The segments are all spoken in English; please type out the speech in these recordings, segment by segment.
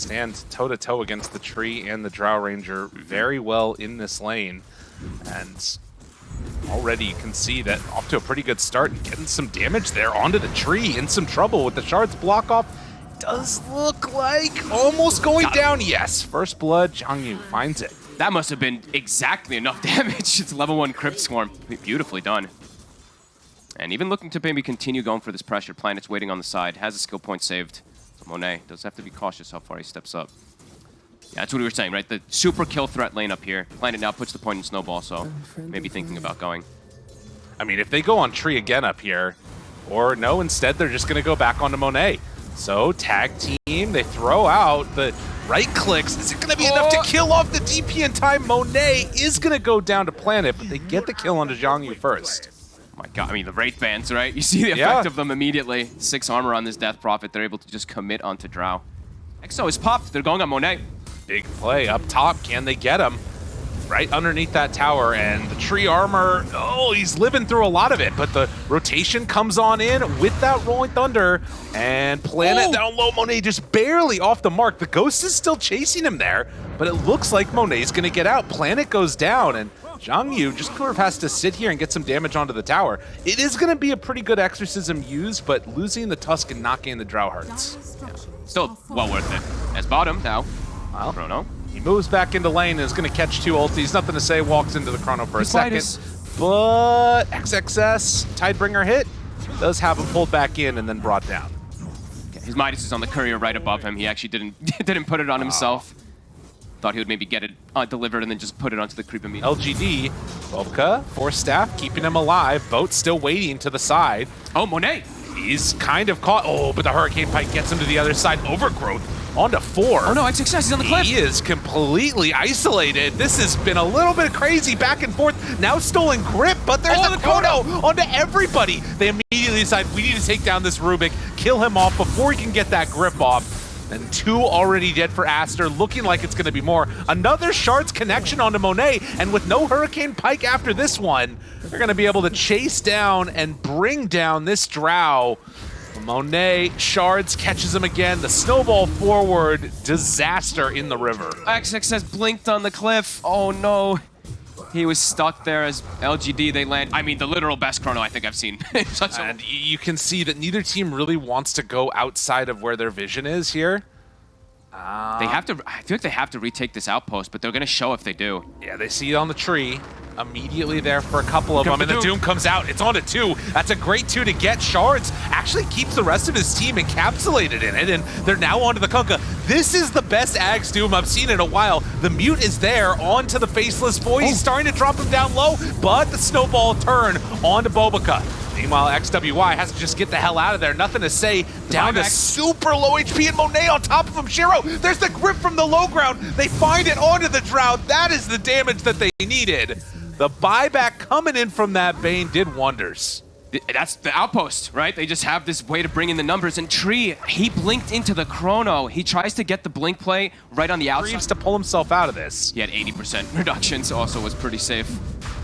stand toe-to-toe against the tree and the Drow Ranger very well in this lane. And already you can see that off to a pretty good start, getting some damage there onto the tree, in some trouble with the shards block off. Does look like almost going down. Yes, first blood, Zhang Yu finds it. That must have been exactly enough damage. It's level 1 Crypt Swarm. Beautifully done. And even looking to maybe continue going for this pressure. Planet's waiting on the side, has a skill point saved. So Monet does have to be cautious how far he steps up. Yeah, that's what we were saying, right? The super kill threat lane up here. Planet now puts the point in Snowball, so maybe thinking about going. I mean, if they go on tree again up here, or no, instead they're just going to go back onto Monet. So tag team, they throw out the right clicks. Is it going to be enough to kill off the DP in time? Monet is going to go down to Planet, but they get the kill onto Zhang Yu first. Oh my god, I mean, the Wraith Bands, right? You see the effect of them immediately. 6 armor on this Death Prophet. They're able to just commit onto Drow. Exo is popped. They're going on Monet. Big play up top. Can they get him? Right underneath that tower, and the tree armor, oh, he's living through a lot of it, but the rotation comes on in with that Rolling Thunder, and Planet down low. Monet just barely off the mark. The Ghost is still chasing him there, but it looks like Monet's gonna get out. Planet goes down, and Zhang Yu just sort of has to sit here and get some damage onto the tower. It is gonna be a pretty good exorcism used, but losing the Tusk and not getting the Drow hurts. Yeah. Still well worth it. As bottom now, well, Chrono. He moves back into lane and is going to catch 2 ultis. Nothing to say, walks into the Chrono for a second. But XXS, Tidebringer hit, does have him pulled back in and then brought down. Okay, his Midas is on the courier right above him. He actually didn't put it on himself. Thought he would maybe get it delivered and then just put it onto the creep immediately. LGD, Bobica, Force Staff, keeping him alive. Boat still waiting to the side. Oh, Monet! He's kind of caught. Oh, but the Hurricane Pike gets him to the other side. Overgrowth. On to 4. Oh no, XXS, he's on the cliff. He is completely isolated. This has been a little bit crazy back and forth. Now stolen grip, but there's the Chrono onto everybody. They immediately decide, we need to take down this Rubik, kill him off before he can get that grip off. And 2 already dead for Aster, looking like it's gonna be more. Another Shards connection onto Monet, and with no Hurricane Pike after this one, they're gonna be able to chase down and bring down this Drow. Monet, Shards catches him again. The snowball forward, disaster in the river. XXS blinked on the cliff. Oh no. He was stuck there as LGD, they land. I mean, the literal best Chrono I think I've seen. And you can see that neither team really wants to go outside of where their vision is here. They have to, I feel like they have to retake this outpost, but they're gonna show if they do. Yeah, they see it on the tree. Immediately there for a couple of them, and the Doom comes out. It's on to 2. That's a great 2 to get. Shards actually keeps the rest of his team encapsulated in it, and they're now onto the Kunkka. This is the best Ags Doom I've seen in a while. The Mute is there onto the Faceless Void. He's starting to drop him down low, but the snowball turn onto Bobica. Meanwhile, XWY has to just get the hell out of there. Nothing to say. Down to super low HP, and Monet on top of him. Shiro, there's the grip from the low ground. They find it onto the Drow. That is the damage that they needed. The buyback coming in from that Bane did wonders. That's the outpost, right? They just have this way to bring in the numbers. And Tree, he blinked into the Chrono. He tries to get the blink play right on the outside. Trees to pull himself out of this. He had 80% reductions, also was pretty safe.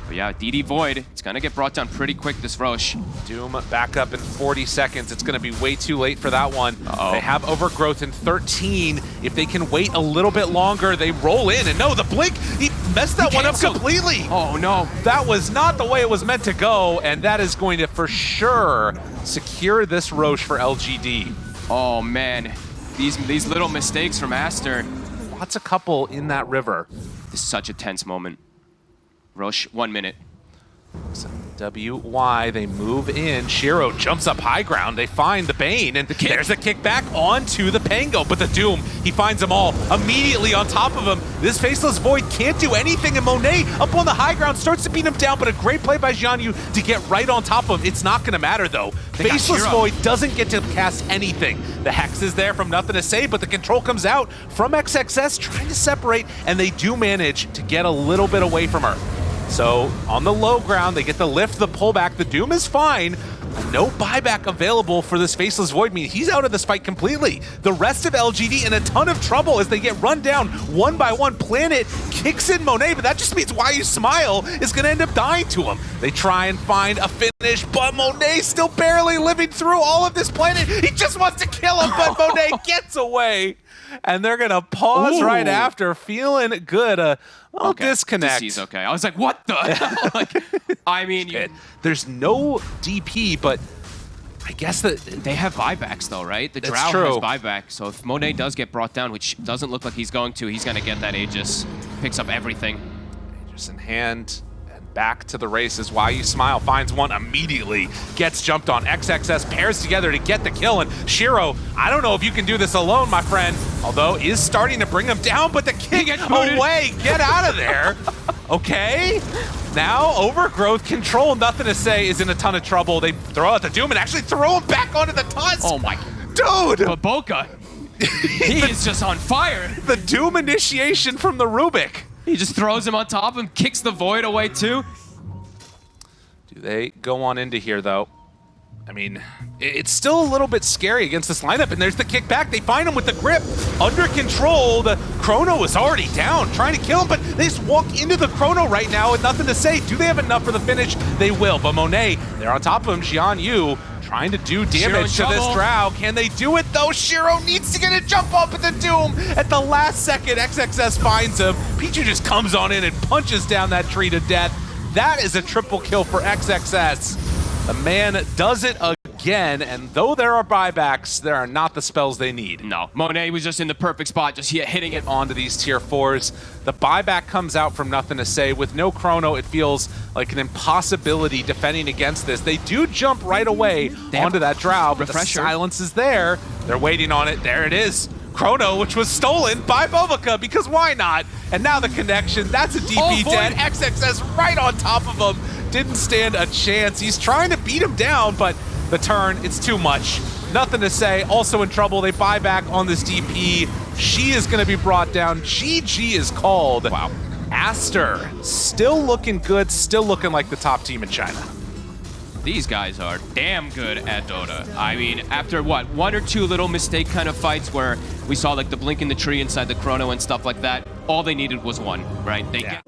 But yeah, DD Void, it's gonna get brought down pretty quick, this Roche. Doom back up in 40 seconds. It's gonna be way too late for that one. They have Overgrowth in 13. If they can wait a little bit longer, they roll in. And no, the blink, he messed that one up completely. Oh no. That was not the way it was meant to go, and that is going to for sure secure this Roche for LGD. Oh man, these little mistakes from Aster. Lots of couple in that river. This is such a tense moment. Roche, 1 minute. So WY, they move in. Shiro jumps up high ground. They find the Bane, and there's a kickback onto the Pango. But the Doom, he finds them all immediately on top of him. This Faceless Void can't do anything, and Monet up on the high ground starts to beat him down, but a great play by Zhang Yu to get right on top of him. It's not going to matter, though. Faceless Void doesn't get to cast anything. The Hex is there from nothing to say, but the control comes out from XXS trying to separate, and they do manage to get a little bit away from her. So on the low ground, they get the lift, the pullback. The Doom is fine, No buyback available for this Faceless Void. I mean, he's out of this fight completely. The rest of LGD in a ton of trouble as they get run down one by one. Planet kicks in Monet, but that just means Why You Smile is going to end up dying to him. They try and find a finish, but Monet still barely living through all of this. Planet, he just wants to kill him, but Monet gets away. And they're going to pause right after, feeling good. A little disconnect. DC's okay. I was like, what the hell? Like, I mean, there's no DP, but I guess that they have buybacks, though, right? The Drow has buyback, so if Monet does get brought down, which doesn't look like he's going to, he's going to get that Aegis. Picks up everything. Aegis in hand. Back to the races. Why You Smile finds one immediately, gets jumped on. XXS pairs together to get the kill, and Shiro, I don't know if you can do this alone, my friend, although is starting to bring him down, but the kick away, get out of there. Okay, now Overgrowth Control, nothing to say, is in a ton of trouble. They throw out the Doom and actually throw him back onto the Tusk. Oh my, dude. Baboka, he is just on fire. The Doom initiation from the Rubik. He just throws him on top of him, kicks the Void away too. Do they go on into here, though? I mean, it's still a little bit scary against this lineup, and there's the kickback. They find him with the grip. Under control, the Chrono is already down, trying to kill him, but they just walk into the Chrono right now with nothing to say. Do they have enough for the finish? They will, but Monet, they're on top of him. Xian Yu trying to do damage to this Drow. Can they do it, though? Shiro needs to get a jump up at the Doom. At the last second, XXS finds him. Pichu just comes on in and punches down that tree to death. That is a triple kill for XXS. The man does it again, and though there are buybacks, there are not the spells they need. No, Monet was just in the perfect spot, just hitting it onto these tier 4s. The buyback comes out from nothing to say. With no Chrono, it feels like an impossibility defending against this. They do jump right away onto that Drow, but the silence is there. They're waiting on it. There it is. Chrono, which was stolen by Bobica, because why not? And now the connection, that's a DP dead. XXS right on top of him. Didn't stand a chance. He's trying to beat him down, but the turn, it's too much. Nothing to say. Also in trouble. They buy back on this DP. She is going to be brought down. GG is called. Wow. Aster, still looking good, still looking like the top team in China. These guys are damn good at Dota. I mean, after what, one or two little mistake kind of fights where we saw like the blink in the tree inside the Chrono and stuff like that, all they needed was one, right? They get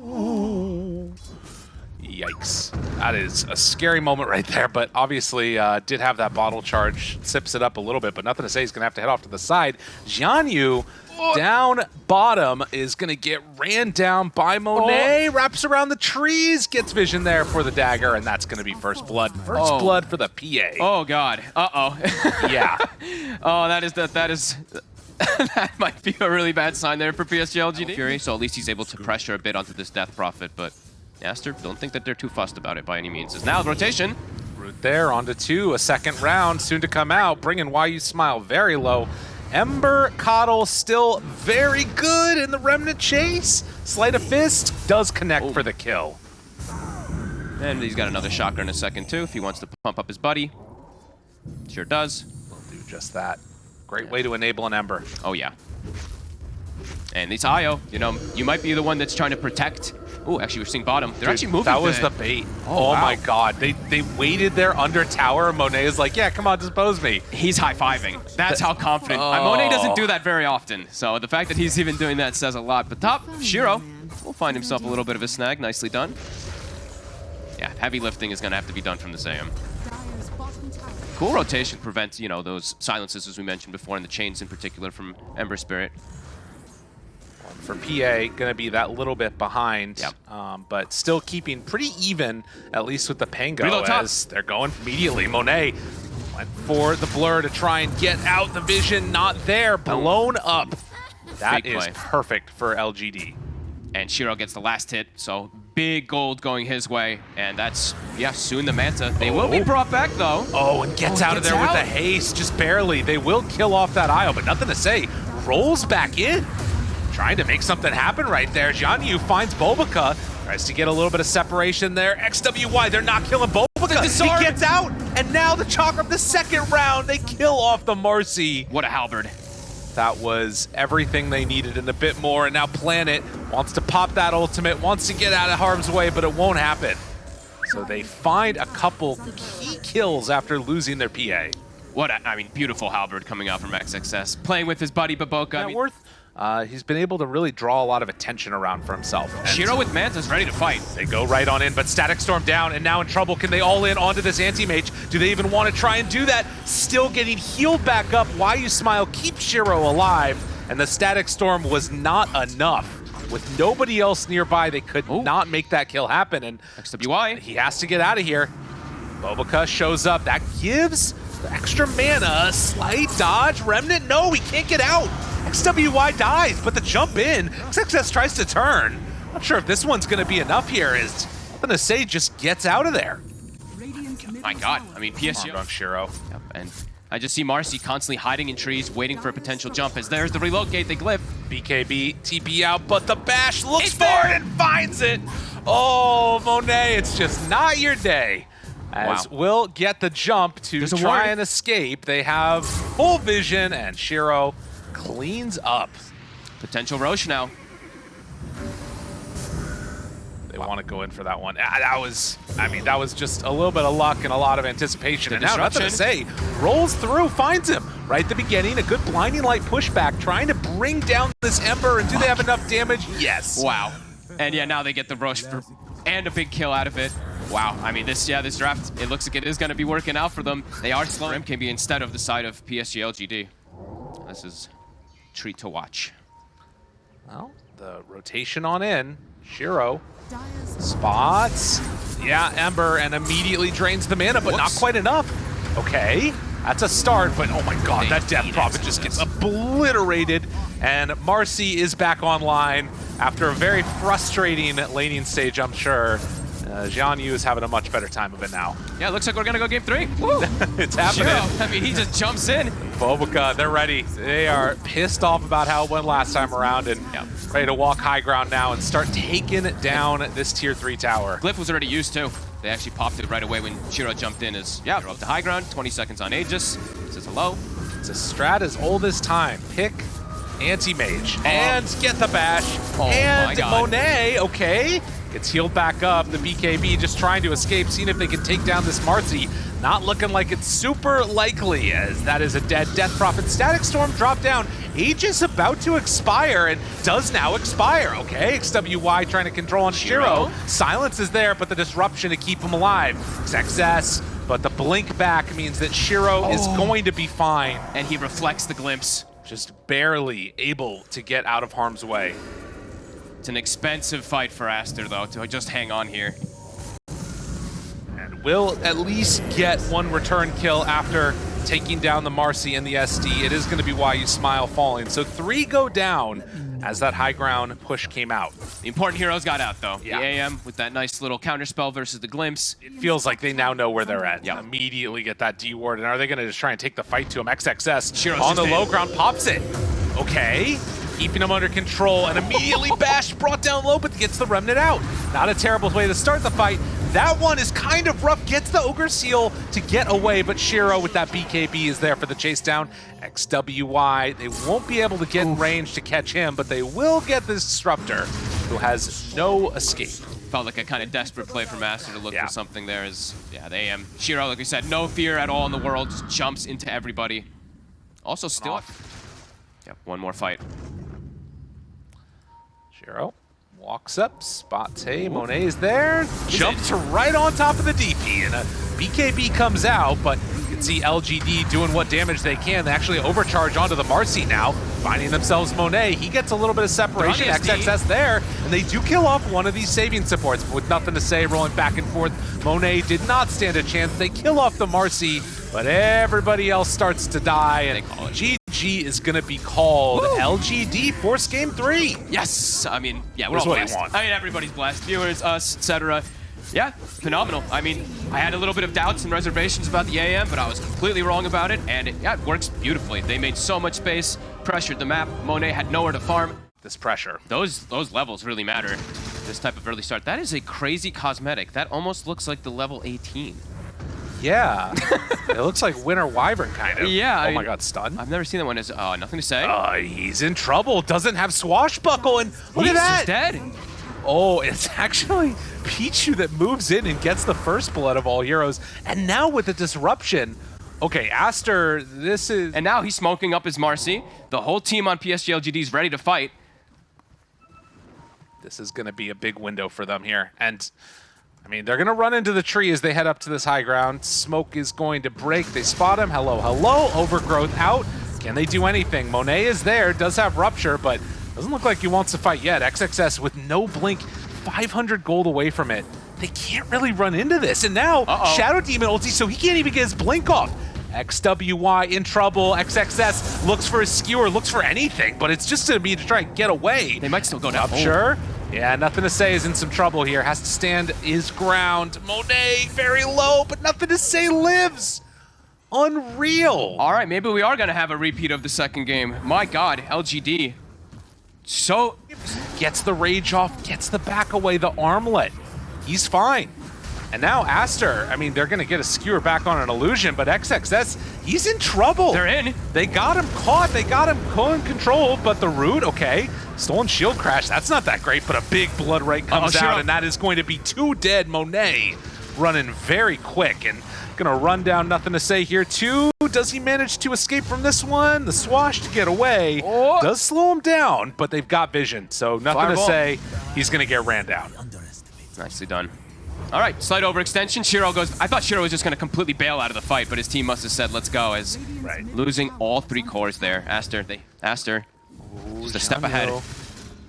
Yikes. That is a scary moment right there, but obviously did have that bottle charge, sips it up a little bit, but nothing to say. He's going to have to head off to the side. Xian Yu down bottom is going to get ran down by Monet, wraps around the trees, gets vision there for the dagger, and that's going to be first blood. First blood for the PA. Oh, God. Uh-oh. Yeah. Oh, that is that might be a really bad sign there for PSG.LGD. Fury, so at least he's able to pressure a bit onto this Death Prophet, but Aster, don't think that they're too fussed about it by any means. It's now rotation. Root there, onto 2, a second round soon to come out, bringing Why You Smile very low. Ember Coddle still very good in the Remnant chase. Sleight of Fist does connect for the kill. And he's got another shocker in a second too, if he wants to pump up his buddy. Sure does. Will do just that. Great way to enable an Ember. Oh yeah. And these IO, you know, you might be the one that's trying to protect. Oh, actually, we're seeing bottom. They're actually moving. That was the bait. Oh wow. My God. They waited there under tower. Monet is like, yeah, come on, dispose me. He's high-fiving. That's how confident. Monet doesn't do that very often. So the fact that he's even doing that says a lot. But top, Shiro will find himself a little bit of a snag. Nicely done. Yeah, heavy lifting is going to have to be done from this AM. Cool rotation prevents, you know, those silences, as we mentioned before, and the chains in particular from Ember Spirit. For PA, going to be that little bit behind, but still keeping pretty even, at least with the Pango, as they're going immediately. Monet went for the blur to try and get out the vision, not there, blown up. That is perfect for LGD. And Shiro gets the last hit, so big gold going his way, and that's, yeah, soon the Manta. They will be brought back, though. Oh, and gets out of there with the haste, just barely. They will kill off that IO, but nothing to say. Rolls back in. Trying to make something happen right there. Xian Yu finds Bobica. Tries to get a little bit of separation there. XWY, they're not killing Bobica. He gets out, and now the Chakra of the second round, they kill off the Marcy. What a halberd. That was everything they needed and a bit more, and now Planet wants to pop that ultimate, wants to get out of harm's way, but it won't happen. So they find a couple key kills after losing their PA. What I mean, beautiful halberd coming out from XXS, playing with his buddy Baboka. I mean, he's been able to really draw a lot of attention around for himself. Shiro with Manta's ready to fight. They go right on in, but Static Storm down and now in trouble. Can they all in onto this anti-mage? Do they even want to try and do that? Still getting healed back up. Why You Smile keeps Shiro alive, and the Static Storm was not enough. With nobody else nearby, they could not make that kill happen, and XWI, he has to get out of here. Boboka shows up. That gives the extra mana, a slight dodge. Remnant, no, he can't get out. XWI dies, but the jump in, XXS tries to turn. Not sure if this one's going to be enough here, as nothing to say, just gets out of there. My God, I mean, PSG on Shiro. Yep, and I just see Marcy constantly hiding in trees, waiting for a potential jump, as there's the reload gate, they glyph. BKB, TP out, but the bash looks for it and finds it. Oh, Monet, it's just not your day. As will get the jump to try and escape. They have full vision, and Shiro cleans up. Potential Roche now. They want to go in for that one. That was just a little bit of luck and a lot of anticipation. And now, nothing to say. Rolls through, finds him right at the beginning. A good blinding light pushback, trying to bring down this Ember. And do they have enough damage? Yes. Wow. And yeah, now they get the Roche and a big kill out of it. Wow, I mean, this draft, it looks like it is going to be working out for them. They are slowing MKB instead of the side of PSG.LGD. This is a treat to watch. Well, the rotation on in. Shiro spots. Yeah, Ember, and immediately drains the mana, but not quite enough. Okay, that's a start, but oh my God, that Death Prophet just gets obliterated. And Marcy is back online after a very frustrating laning stage, I'm sure. Jian Yu is having a much better time of it now. Yeah, looks like we're gonna go game 3. Woo. It's happening. Shiro, I mean, he just jumps in. Boboka, they're ready. They are pissed off about how it went last time around, and ready to walk high ground now and start taking down this tier 3 tower. Glyph was already used too. They actually popped it right away when Shiro jumped in. They're up to high ground, 20 seconds on Aegis. Says hello. It's a strat as old as time. Pick anti-mage and get the bash. And Monet, okay. Gets healed back up. The BKB just trying to escape, seeing if they can take down this Marcy. Not looking like it's super likely, as that is a dead Death Prophet. Static Storm dropped down. Aegis about to expire, and does now expire. Okay, XWY trying to control on Shiro. Silence is there, but the disruption to keep him alive. XXS, but the blink back means that Shiro is going to be fine. And he reflects the glimpse. Just barely able to get out of harm's way. It's an expensive fight for Aster, though, to just hang on here. And will at least get one return kill after taking down the Marcy and the SD. It is going to be Why You Smile falling. So 3 go down as that high ground push came out. The important heroes got out, though. The AM with that nice little counterspell versus the glimpse. It feels like they now know where they're at. Immediately get that D ward. And are they going to just try and take the fight to him? XXS Shiro's on the low ground, pops it. Okay. Keeping him under control, and immediately Bash brought down low, but gets the Remnant out. Not a terrible way to start the fight. That one is kind of rough, gets the Ogre Seal to get away, but Shiro with that BKB is there for the chase down. XWY, they won't be able to get in range to catch him, but they will get this Disruptor, who has no escape. Felt like a kind of desperate play from Master to look for something there. The AM. Shiro, like we said, no fear at all in the world, just jumps into everybody. Also still, one more fight. Shiro walks up, spots, hey, Monet is there, jumps right on top of the DP, and a BKB comes out, but you can see LGD doing what damage they can. They actually overcharge onto the Marcy now, finding themselves Monet. He gets a little bit of separation, XXS there, and they do kill off one of these saving supports, but with nothing to say, rolling back and forth. Monet did not stand a chance. They kill off the Marcy, but everybody else starts to die, and GG is going to be called. LGD force game 3. Yes, I mean, we're all blessed. I mean, everybody's blessed. Viewers, us, etc. Yeah, phenomenal. I mean, I had a little bit of doubts and reservations about the AM, but I was completely wrong about it, and it works beautifully. They made so much space, pressured the map. Monet had nowhere to farm. This pressure. Those levels really matter. This type of early start. That is a crazy cosmetic. That almost looks like the level 18. Yeah, it looks like Winter Wyvern kind of. Yeah. Oh my God, stun. I've never seen that one. As nothing to say. He's in trouble. Doesn't have swashbuckle, and look at that. He's dead. Oh, it's actually Pichu that moves in and gets the first blood of all heroes. And now with the disruption, okay, Aster, this is... And now he's smoking up his Marcy. The whole team on PSG.LGD is ready to fight. This is going to be a big window for them here. And, I mean, they're going to run into the tree as they head up to this high ground. Smoke is going to break. They spot him. Hello, hello. Overgrowth out. Can they do anything? Monet is there, does have Rupture, but doesn't look like he wants to fight yet. XXS with no blink, 500 gold away from it. They can't really run into this. And now, Shadow Demon ulti, so he can't even get his blink off. XWY in trouble. XXS looks for his skewer, looks for anything, but it's just going to be to try and get away. They might still go down. Rupture. Yeah, nothing to say is in some trouble here. Has to stand his ground. Monet, very low, but nothing to say lives. Unreal. All right, maybe we are going to have a repeat of the second game. My God, LGD. So... Gets the rage off, gets the back away, the armlet. He's fine. And now Aster, I mean, they're going to get a skewer back on an illusion, but XXS, he's in trouble. They're in. They got him caught, they got him controlled, but the root, okay. Stolen shield crash, that's not that great, but a big blood right comes out, and that is going to be 2 dead. Monet running very quick and gonna run down, nothing to say here too. Does he manage to escape from this one? The swash to get away does slow him down, but they've got vision, so nothing to say. He's gonna get ran down. Nicely done. All right, slight overextension. Shiro goes, I thought Shiro was just gonna completely bail out of the fight, but his team must have said, let's go, as losing all 3 cores there. Aster, just a step ahead.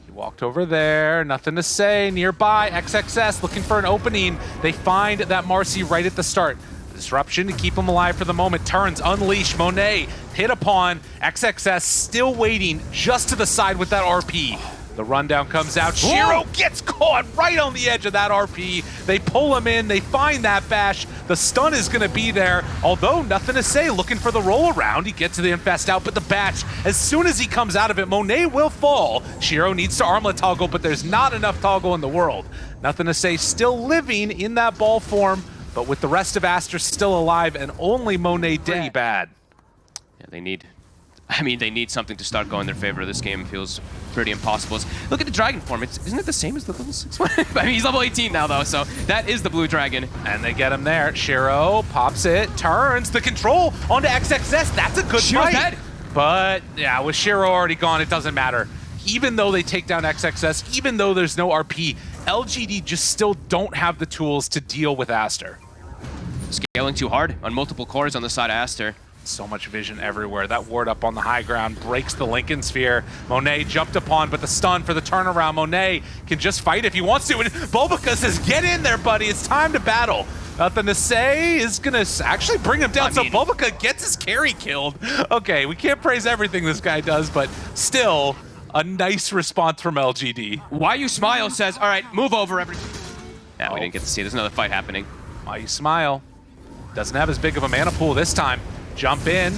He walked over there, nothing to say. Nearby, XXS looking for an opening. They find that Marcy right at the start. Disruption to keep him alive for the moment. Turns, unleash, Monet hit upon. XXS still waiting just to the side with that RP. The rundown comes out. Shiro gets caught right on the edge of that RP. They pull him in. They find that bash. The stun is going to be there. Although nothing to say. Looking for the roll around. He gets to the infest out, but the bash, as soon as he comes out of it, Monet will fall. Shiro needs to armlet toggle, but there's not enough toggle in the world. Nothing to say. Still living in that ball form, but with the rest of Aster still alive and only Monet dead. Pretty bad. Yeah, they need something to start going in their favor. This game feels pretty impossible. Look at the dragon form. Isn't it the same as the level 6 one? I mean, he's level 18 now, though, so that is the blue dragon. And they get him there. Shiro pops it, turns the control onto XXS. That's a good fight. Dead. But, yeah, with Shiro already gone, it doesn't matter. Even though they take down XXS, even though there's no RP, LGD just still don't have the tools to deal with Aster. Scaling too hard on multiple cores on the side of Aster. So much vision everywhere. That ward up on the high ground breaks the Lincoln Sphere. Monet jumped upon, but the stun for the turnaround. Monet can just fight if he wants to. And Bulbaka says, get in there, buddy. It's time to battle. Nothing to say is going to actually bring him down. So Bulbaka gets his carry killed. Okay, we can't praise everything this guy does, but still a nice response from LGD. Why You Smile says, all right, move over, everybody. Yeah, we didn't get to see. There's another fight happening. Why You Smile. Doesn't have as big of a mana pool this time. Jump in,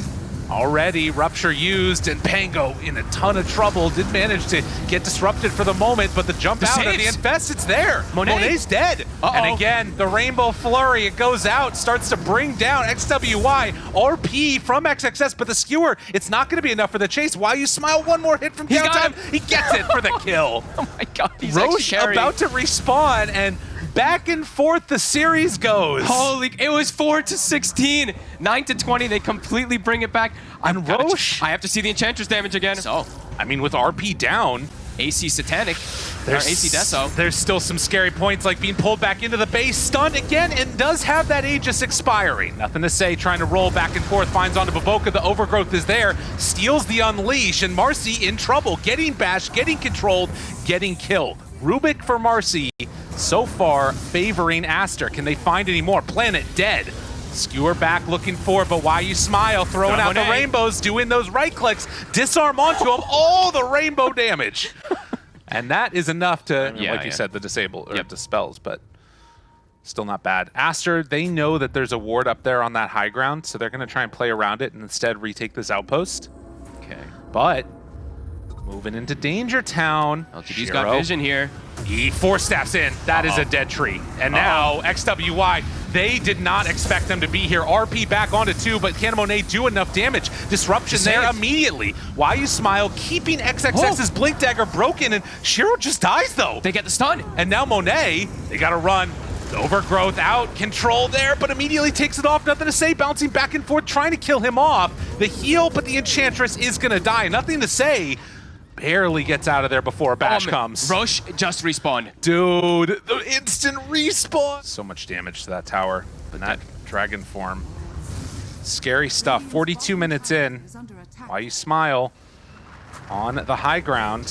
already Rupture used, and Pango in a ton of trouble. Did manage to get disrupted for the moment, but the jump out of the infest, it's there. Monet's dead. And again, the Rainbow Flurry, it goes out, starts to bring down XWY, RP from XXS, but the skewer, it's not gonna be enough for the chase. Why You Smile, one more hit from downtime. He gets it for the kill. Oh my God, he's Roche about to respawn, and back and forth the series goes. Holy, it was 4-16, 9-20. They completely bring it back. And Roche, I have to see the Enchantress damage again. So, I mean, with RP down, AC Satanic, there's AC Deso. There's still some scary points, like being pulled back into the base, stunned again, and does have that Aegis expiring. Nothing to say, trying to roll back and forth, finds onto Baboka, the overgrowth is there, steals the unleash, and Marcy in trouble, getting bashed, getting controlled, getting killed. Rubik for Marcy, so far favoring Aster. Can they find any more? Planet dead. Skewer back looking for, but Why You Smile, throwing out the rainbows, doing those right clicks, disarm onto him, all the rainbow damage. And that is enough to, like you said, the disable or dispels, but still not bad. Aster, they know that there's a ward up there on that high ground, so they're going to try and play around it and instead retake this outpost. Okay. But Moving into Danger Town. LGD's got vision here. He four-steps in. That is a dead tree. And now XWY, they did not expect them to be here. RP back onto 2, but can Monet do enough damage? Disruption there immediately. Why you smile, keeping XXX's Blink Dagger broken, and Shiro just dies though. They get the stun. And now Monet, they gotta run. Overgrowth out, control there, but immediately takes it off. Nothing to say, bouncing back and forth, trying to kill him off. The heal, but the Enchantress is gonna die. Nothing to say. Barely gets out of there before Bash comes. Roche just respawned. Dude, the instant respawn. So much damage to that tower. But that dragon form. Scary stuff. 42 minutes in. Why you smile on the high ground.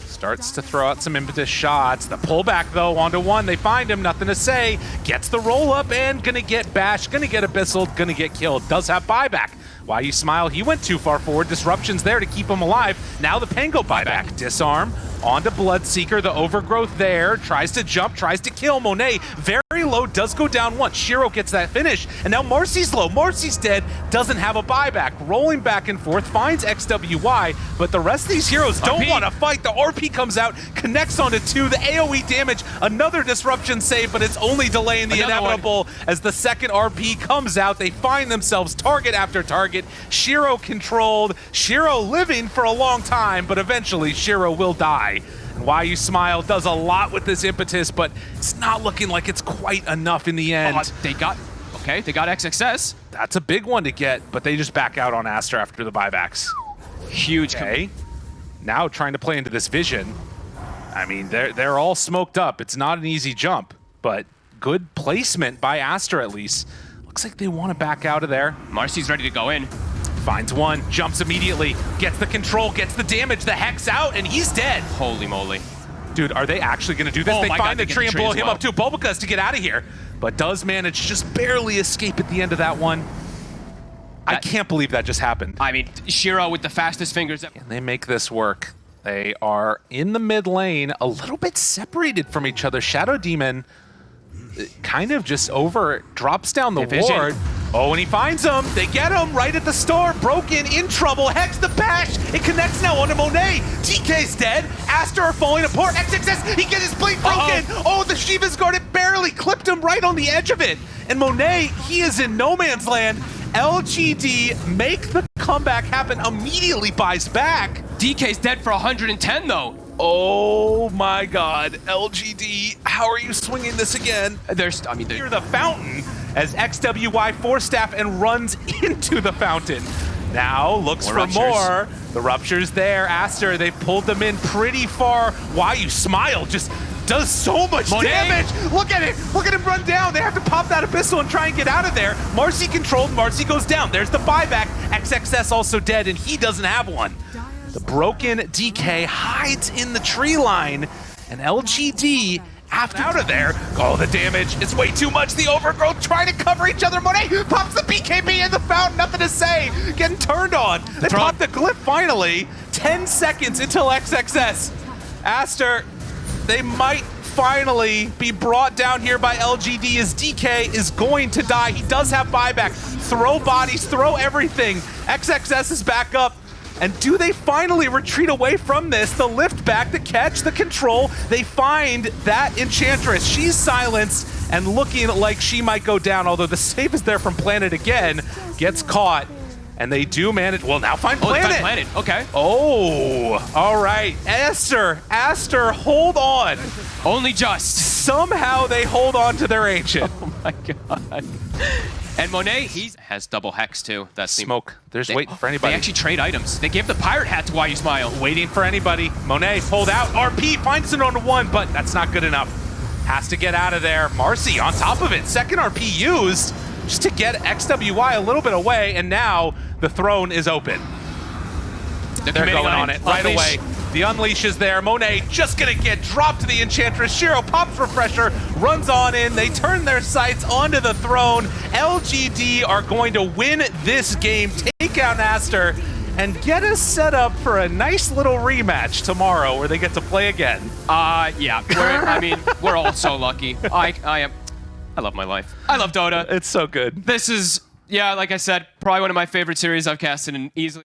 Starts to throw out some impetus shots. The pullback, though, onto 1. They find him, nothing to say. Gets the roll up and gonna get bashed, gonna get abyssal, gonna get killed. Does have buyback. Why you smile, he went too far forward. Disruption's there to keep him alive. Now the Pango buyback. Disarm onto Bloodseeker. The overgrowth there. Tries to jump, tries to kill Monet. Very low, does go down once. Shiro gets that finish. And now Marcy's low. Marcy's dead, doesn't have a buyback. Rolling back and forth, finds XWY, but the rest of these heroes don't want to fight. The RP comes out, connects onto 2. The AoE damage, another disruption save, but it's only delaying the inevitable as the second RP comes out. They find themselves target after target. Shiro controlled, Shiro living for a long time, but eventually Shiro will die. And Why You Smile does a lot with this impetus, but it's not looking like it's quite enough in the end. They got XXS. That's a big one to get, but they just back out on Aster after the buybacks. Huge. Okay. Now trying to play into this vision. I mean, they're all smoked up. It's not an easy jump, but good placement by Aster at least. Looks like they want to back out of there. Marcy's ready to go in. Finds 1, jumps immediately, gets the control, gets the damage, the Hex out, and he's dead. Holy moly. Dude, are they actually going to do this? Oh they my find God, the tree and blow him up too. Bulbacus to get out of here, but does manage to just barely escape at the end of that one. I can't believe that just happened. I mean, Shiro with the fastest fingers. And they make this work. They are in the mid lane, a little bit separated from each other. Shadow Demon kind of just drops down the ward. Oh, and he finds him. They get him right at the start. Broken, in trouble. Hex the bash. It connects now onto Monet. TK's dead. Aster are falling apart. XXS, he gets his blade broken. Oh, the Shiva's guard, it barely clipped him right on the edge of it. And Monet, he is in no man's land. LGD make the comeback happen, immediately buys back. DK's dead for 110 though. Oh my God, LGD, how are you swinging this again? Near the fountain as XWY four-staff and runs into the fountain. Now looks for more. The rupture's there. Aster, they pulled them in pretty far. Why You Smile just does so much damage. Look at it. Look at him run down. They have to pop that abyssal and try and get out of there. Marcy controlled. Marcy goes down. There's the buyback. XXS also dead, and he doesn't have one. The broken DK hides in the tree line, and LGD out of there. Oh, the damage. It's way too much. The overgrowth trying to cover each other. Monet pops the BKB in the fountain. Nothing to say. Getting turned on. They pop the glyph finally. 10 seconds until XXS. Aster, they might finally be brought down here by LGD as DK is going to die. He does have buyback. Throw bodies, throw everything. XXS is back up. And do they finally retreat away from this? The lift back, the catch, the control. They find that Enchantress. She's silenced and looking like she might go down, although the save is there from Planet again. Gets caught. And they do manage. Well, now find Planet. Planet. Okay. Oh, all right. Aster, hold on. Only just. Somehow they hold on to their ancient. Oh my God. And Monet, he has double hex too. That's smoke. There's waiting for anybody. They actually trade items. They gave the pirate hat to Why You Smile. Waiting for anybody. Monet pulled out. RP finds it on 1, but that's not good enough. Has to get out of there. Marcy on top of it. Second RP used just to get XWY a little bit away, and now the throne is open. They're going on it right away. The Unleash is there. Monet just gonna get dropped to the Enchantress. Shiro pops Refresher, runs on in. They turn their sights onto the throne. LGD are going to win this game, take out Aster, and get us set up for a nice little rematch tomorrow where they get to play again. Yeah. We're all so lucky. I love my life. I love Dota. It's so good. This is, like I said, probably one of my favorite series I've casted in easily.